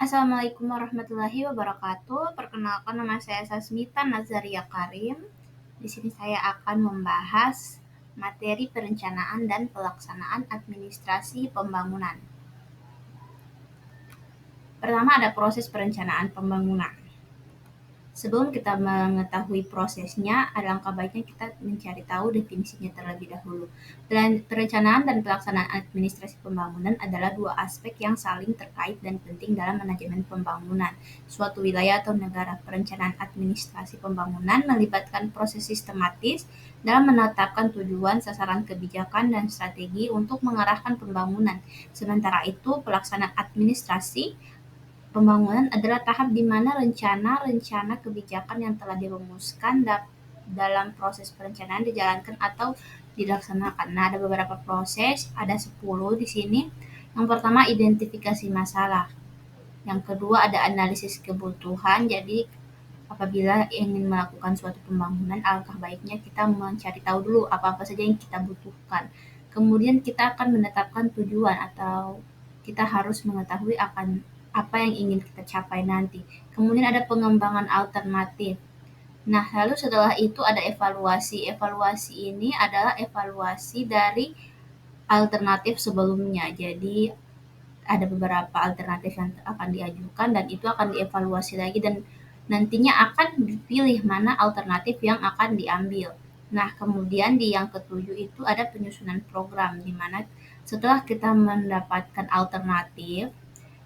Assalamualaikum warahmatullahi wabarakatuh. Perkenalkan, nama saya Sasmita Nazaria Karim. Di sini saya akan membahas materi perencanaan dan pelaksanaan administrasi pembangunan. Pertama, ada proses perencanaan pembangunan. Sebelum kita mengetahui prosesnya, alangkah baiknya kita mencari tahu definisinya terlebih dahulu. Perencanaan dan pelaksanaan administrasi pembangunan adalah dua aspek yang saling terkait dan penting dalam manajemen pembangunan suatu wilayah atau negara. Perencanaan administrasi pembangunan melibatkan proses sistematis dalam menetapkan tujuan, sasaran kebijakan, dan strategi untuk mengarahkan pembangunan. Sementara itu, pelaksanaan administrasi pembangunan adalah tahap di mana rencana-rencana kebijakan yang telah dirumuskan dalam proses perencanaan dijalankan atau dilaksanakan. Nah, ada beberapa proses, ada 10 di sini. Yang pertama, identifikasi masalah. Yang kedua, ada analisis kebutuhan. Jadi, apabila ingin melakukan suatu pembangunan, alangkah baiknya kita mencari tahu dulu apa-apa saja yang kita butuhkan. Kemudian kita akan menetapkan tujuan atau kita harus mengetahui akan apa yang ingin kita capai nanti. Kemudian ada pengembangan alternatif. Nah, lalu setelah itu ada evaluasi. Evaluasi ini adalah evaluasi dari alternatif sebelumnya. Jadi ada beberapa alternatif yang akan diajukan dan itu akan dievaluasi lagi dan nantinya akan dipilih mana alternatif yang akan diambil. Nah, kemudian di yang ketujuh itu ada penyusunan program, di mana setelah kita mendapatkan alternatif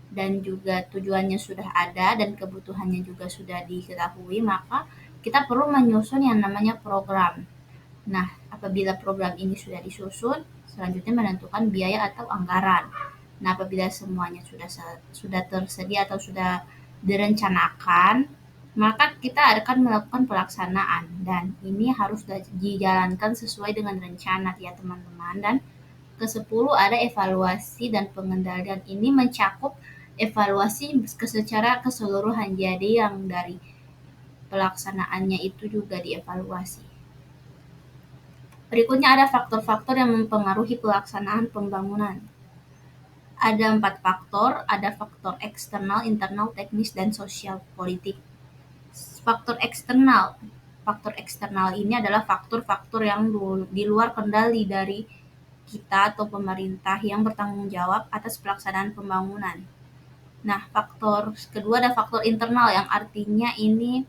dan juga tujuannya sudah ada dan kebutuhannya juga sudah diketahui, maka kita perlu menyusun yang namanya program. Nah, apabila program ini sudah disusun, selanjutnya menentukan biaya atau anggaran. Nah, apabila semuanya sudah tersedia atau sudah direncanakan, maka kita akan melakukan pelaksanaan dan ini harus dijalankan sesuai dengan rencana ya teman-teman. Dan ke-10 ada evaluasi dan pengendalian. Ini mencakup evaluasi secara keseluruhan. Jadi yang dari pelaksanaannya itu juga dievaluasi. Berikutnya ada faktor-faktor yang mempengaruhi pelaksanaan pembangunan. Ada 4 faktor, ada faktor eksternal, internal, teknis, dan sosial politik. Faktor eksternal ini adalah faktor-faktor yang di luar kendali dari kita atau pemerintah yang bertanggung jawab atas pelaksanaan pembangunan. Nah, faktor kedua ada faktor internal yang artinya ini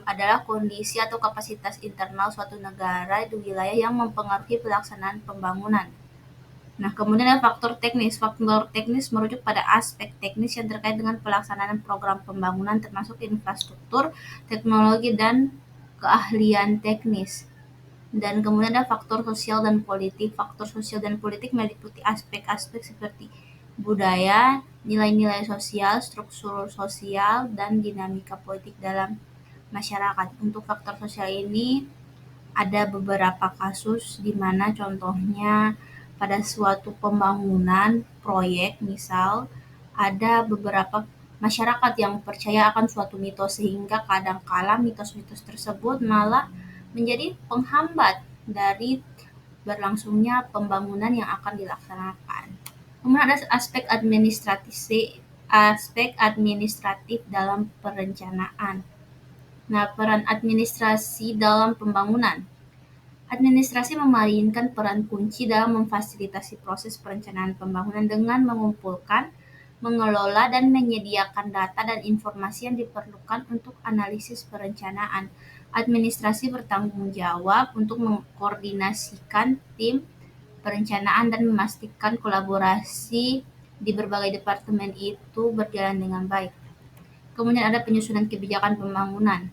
adalah kondisi atau kapasitas internal suatu negara di wilayah yang mempengaruhi pelaksanaan pembangunan. Nah, kemudian ada faktor teknis. Faktor teknis merujuk pada aspek teknis yang terkait dengan pelaksanaan program pembangunan termasuk infrastruktur, teknologi, dan keahlian teknis. Dan kemudian ada faktor sosial dan politik. Faktor sosial dan politik meliputi aspek-aspek seperti budaya, nilai-nilai sosial, struktur sosial, dan dinamika politik dalam masyarakat. Untuk faktor sosial ini ada beberapa kasus di mana contohnya pada suatu pembangunan proyek misal ada beberapa masyarakat yang percaya akan suatu mitos sehingga kadangkala mitos-mitos tersebut malah menjadi penghambat dari berlangsungnya pembangunan yang akan dilaksanakan. Kemudian ada aspek administratif dalam perencanaan. Nah, peran administrasi dalam pembangunan. Administrasi memainkan peran kunci dalam memfasilitasi proses perencanaan pembangunan dengan mengumpulkan, mengelola, dan menyediakan data dan informasi yang diperlukan untuk analisis perencanaan. Administrasi bertanggung jawab untuk mengkoordinasikan tim perencanaan dan memastikan kolaborasi di berbagai departemen itu berjalan dengan baik. Kemudian ada penyusunan kebijakan pembangunan.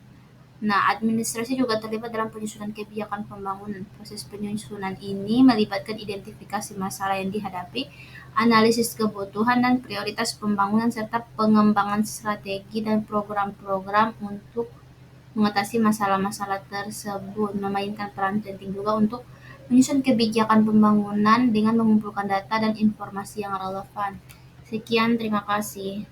Nah, administrasi juga terlibat dalam penyusunan kebijakan pembangunan. Proses penyusunan ini melibatkan identifikasi masalah yang dihadapi, analisis kebutuhan dan prioritas pembangunan, serta pengembangan strategi dan program-program untuk mengatasi masalah-masalah tersebut. Memainkan peran penting juga untuk menyusun kebijakan pembangunan dengan mengumpulkan data dan informasi yang relevan. Sekian, terima kasih.